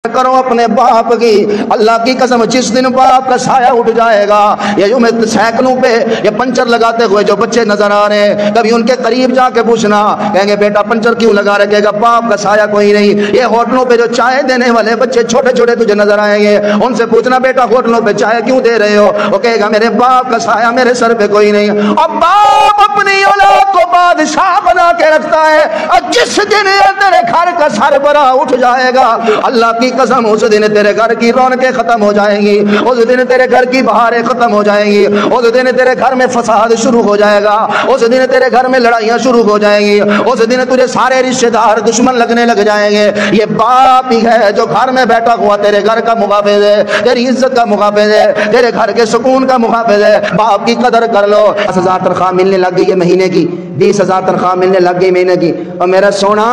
کرو اپنے باپ کی. اللہ کی قسم جس دن باپ کا سایہ اٹھ جائے گا, یہ جو میں سائیکلوں پہ یہ پنچر لگاتے ہوئے جو بچے نظر آ رہے ہیں, کبھی ان کے قریب جا کے پوچھنا, کہیں گے بیٹا پنچر کیوں لگا رکھے گا, باپ کا سایہ کوئی نہیں. یہ ہوٹلوں پہ جو چائے دینے والے بچے چھوٹے چھوٹے تجھے نظر آئیں گے, ان سے پوچھنا بیٹا ہوٹلوں پہ چائے کیوں دے رہے ہو, وہ کہے گا میرے باپ کا سایہ میرے سر پہ کوئی نہیں. اور باپ اپنی اولاد کو بادشاہ بنا کے رکھتا ہے, اور جس دن تیرے گھر کا سربراہ اٹھ جائے گا, اللہ کی قسم اس دن تیرے گھر کی رونقیں ختم ہو جائیں گی, اس دن تیرے گھر کی بہاریں ختم ہو جائیں گی, اس دن تیرے گھر میں فساد شروع ہو جائے گا, اس دن تیرے گھر میں لڑائیاں شروع ہو جائیں گی, اس دن تجھے سارے رشتہ دار دشمن لگنے لگ جائیں گے. یہ باپ ہی ہے جو گھر میں بیٹھا ہوا تیرے گھر کا محافظ ہے, تیری عزت کا محافظ ہے, تیرے گھر کے سکون کا محافظ ہے. باپ کی قدر کر لو. 10,000 تنخواہ ملنے لگ گئی ہے مہینے کی, 20,000 تنخواہ ملنے لگ گئی مہینے کی, اور میرا سونا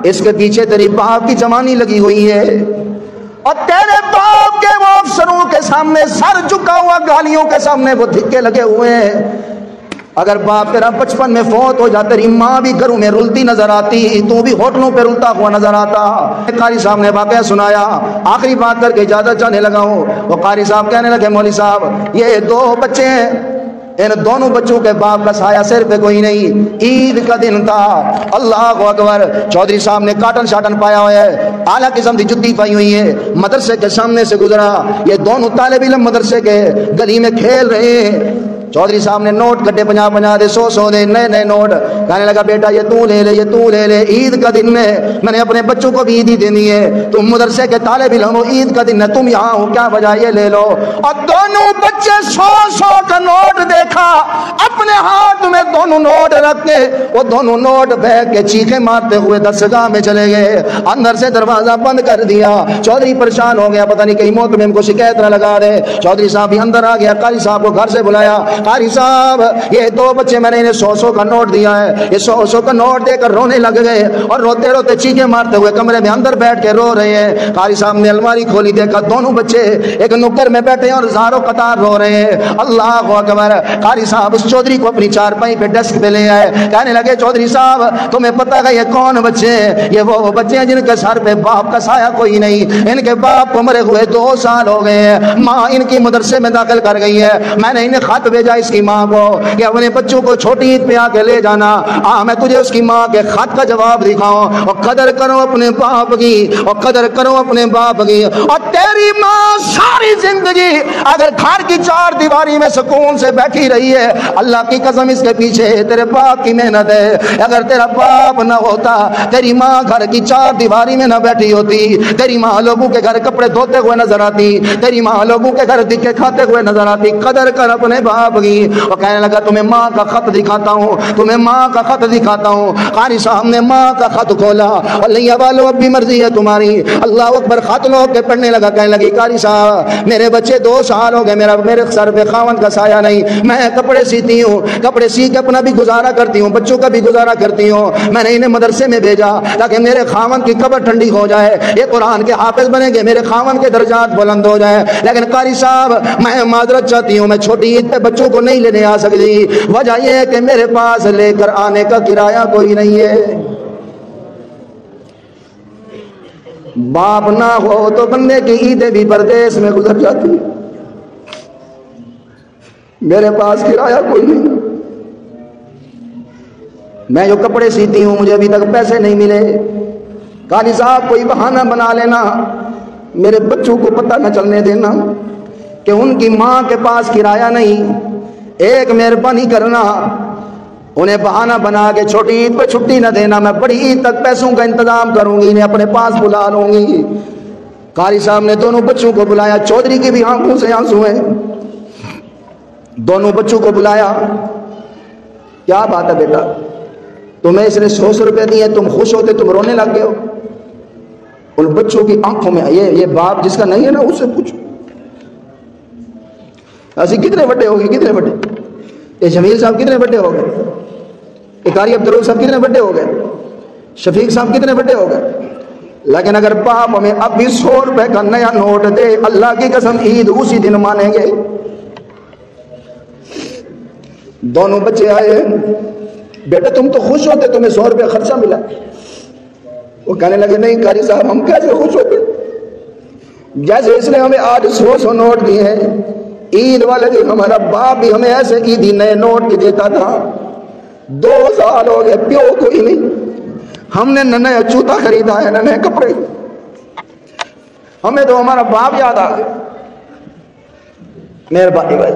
اس کے پیچھے تیری باپ کی جوانی لگی ہوئی ہے, اور تیرے باپ کے وہ افسروں کے سامنے سر جھکا ہوا, گالیوں کے سامنے وہ دھکے لگے ہوئے ہیں. اگر باپ تیرا 55 میں فوت ہو جاتا, تیری ماں بھی گھروں میں رلتی نظر آتی, تو بھی ہوٹلوں پہ رلتا ہوا نظر آتا. قاری صاحب نے واقعہ سنایا, آخری بات کر کے اجازت چاہنے لگا ہوں. وہ قاری صاحب کہنے لگے مولوی صاحب یہ 2 بچے ہیں, ان دونوں بچوں کے باپ کا سایہ سر پہ کوئی نہیں. عید کا دن تھا, اللہ اکبر, چودھری صاحب نے کاٹن شاٹن پایا ہوا ہے, اعلیٰ قسم کی جتی پائی ہوئی ہے, مدرسے کے سامنے سے گزرا, یہ دونوں طالب علم مدرسے کے گلی میں کھیل رہے ہیں. چودھری صاحب نے نوٹ کٹے 50 دے, 100 دے, نئے نوٹ. کہنے لگا بیٹا یہ تو لے لے, یہ تو لے لے, عید کا دن میں نے اپنے بچوں کو بھی عید ہی دینی ہے, تم مدرسے کے طالب علم ہو, عید کا دن ہے, تم یہاں ہو, کیا وجہ, یہ لے لو. اور دونوں بچے 100 کا نوٹ دیکھا, اپنے ہاتھ میں دونوں نوٹ رکھ کے وہ دونوں نوٹ پھینک کے چیخیں مارتے ہوئے درسگاہ میں چلے گئے, اندر سے دروازہ بند کر دیا. چودھری پریشان ہو گیا, پتہ نہیں کہیں محتمم کو شکایت نہ لگا دے. چودھری صاحب بھی اندر آ گیا, قاری صاحب کو گھر سے بلایا, قاری صاحب یہ 2 بچے میں نے انہیں 100 کا نوٹ دیا ہے, یہ 100 کا نوٹ دے کر رونے لگ گئے, اور روتے روتے چیخیں مارتے ہوئے کمرے میں اندر بیٹھ کے رو رہے ہیں. قاری صاحب نے الماری کھولی, دیکھا دونوں بچے ایک نکر میں بیٹھے ہیں اور زاروں قطار رو رہے ہیں. اللہ اکبر. قاری صاحب اس چودھری کو اپنی چارپائی پہ ڈیسک پہ لے آئے, کہنے لگے چودھری صاحب تمہیں پتہ ہے یہ کون بچے ہیں, یہ وہ بچے ہیں جن کے سر پہ باپ کا سایہ کوئی نہیں, ان کے باپ کو مرے ہوئے 2 سال ہو گئے ہیں, ماں ان کی مدرسے میں داخل کر گئی ہے, میں نے انہیں خط بھیجا اس کی ماں کو کہ اپنے بچوں کو چھوٹی عید پہ آ کے لے جانا, میں تجھے اس کی ماں کے خط کا جواب دکھاؤں. اور قدر کرو اپنے باپ کی, اور قدر کرو اپنے باپ کی. اور تیری ماں ساری زندگی اگر گھر کی 4 دیواری میں سکون سے بیٹھی رہی ہے, اللہ کی قسم اس کے پیچھے تیرے باپ کی محنت ہے. اگر تیرا باپ نہ ہوتا, تیری ماں گھر کی 4 دیواری میں نہ بیٹھی ہوتی, تیری ماں لوگوں کے گھر کپڑے دھوتے ہوئے نظر آتی, تیری ماں لوگوں کے گھر دکے کھاتے ہوئے نظر آتی. قدر کر اپنے باپ کی. اور کہنے لگا تمہیں ماں کا خط دکھاتا ہوں, تمہیں ماں کا خط دکھاتا ہوں. قاری صاحب نے ماں کا خط کھولا, اللہ والو اب بھی مرضی ہے تمہاری. اللہ اکبر. خط لو کے پڑھنے لگا, کہنے لگی قاری صاحب میرے بچے 2 سال ہو گئے, میرے سر پہ خاوند کا سایہ نہیں, میں کپڑے سیتی ہوں, کپڑے سی کے اپنا بھی گزارا کرتی ہوں, بچوں کا بھی گزارا کرتی ہوں. میں نے انہیں مدرسے میں بھیجا تاکہ میرے خاوند کی قبر ٹھنڈی ہو جائے, یہ قرآن کے حافظ بنیں گے, میرے خاوند کے درجات بلند ہو جائے. لیکن قاری صاحب میں معذرت چاہتی ہوں, میں چھوٹی عید پہ بچوں کو نہیں لینے آ سکتی. وجہ یہ ہے کہ میرے پاس لے کر آنے کا کرایہ کوئی نہیں ہے. باپ نہ ہو تو بندے کی عیدیں بھی پردیس میں گزر جاتی, میرے پاس کرایہ کوئی نہیں. میں جو کپڑے سیتی ہوں مجھے ابھی تک پیسے نہیں ملے. قاری صاحب کوئی بہانہ بنا لینا, میرے بچوں کو پتہ نہ چلنے دینا کہ ان کی ماں کے پاس کرایہ نہیں. ایک مہربانی کرنا, انہیں بہانہ بنا کے چھوٹی عید پہ چھٹی نہ دینا, میں بڑی عید تک پیسوں کا انتظام کروں گی, انہیں اپنے پاس بلا لوں گی. قاری صاحب نے دونوں بچوں کو بلایا, چودھری کی بھی آنکھوں سے آنسو ہیں, دونوں بچوں کو بلایا. کیا بات ہے بیٹا, تمہیں اس نے 100 روپے دیے, تم خوش ہوتے, تم رونے لگ گئے ہو. ان بچوں کی آنکھوں میں یہ باپ جس کا نہیں ہے نا, اس سے پوچھو ایسی کتنے بڑے ہو گئے, کتنے بڑے, یہ جمیل صاحب کتنے بڑے ہو گئے, یہ قاری عبدالرؤف صاحب کتنے بڑے ہو گئے, شفیق صاحب کتنے بڑے ہو گئے. لیکن اگر باپ ہمیں اب بھی 100 روپے کا نیا نوٹ دے, اللہ کی قسم عید اسی دن مانیں گے. دونوں بچے آئے, بیٹا تم تو خوش ہوتے, تمہیں 100 روپے خرچہ ملا. وہ کہنے لگے نہیں قاری صاحب ہم کیسے خوش ہوتے, جیسے اس نے ہمیں آج 100 نوٹ دیے ہیں، عید والے دن ہمارا باپ بھی ہمیں ایسے عیدی نئے نوٹ کے دیتا تھا. 2 سال ہو گئے پیو کوئی نہیں، ہم نے نئے جوتا خریدا ہے، نئے کپڑے. ہمیں تو ہمارا باپ یاد آ گیا. مہربانی بھائی.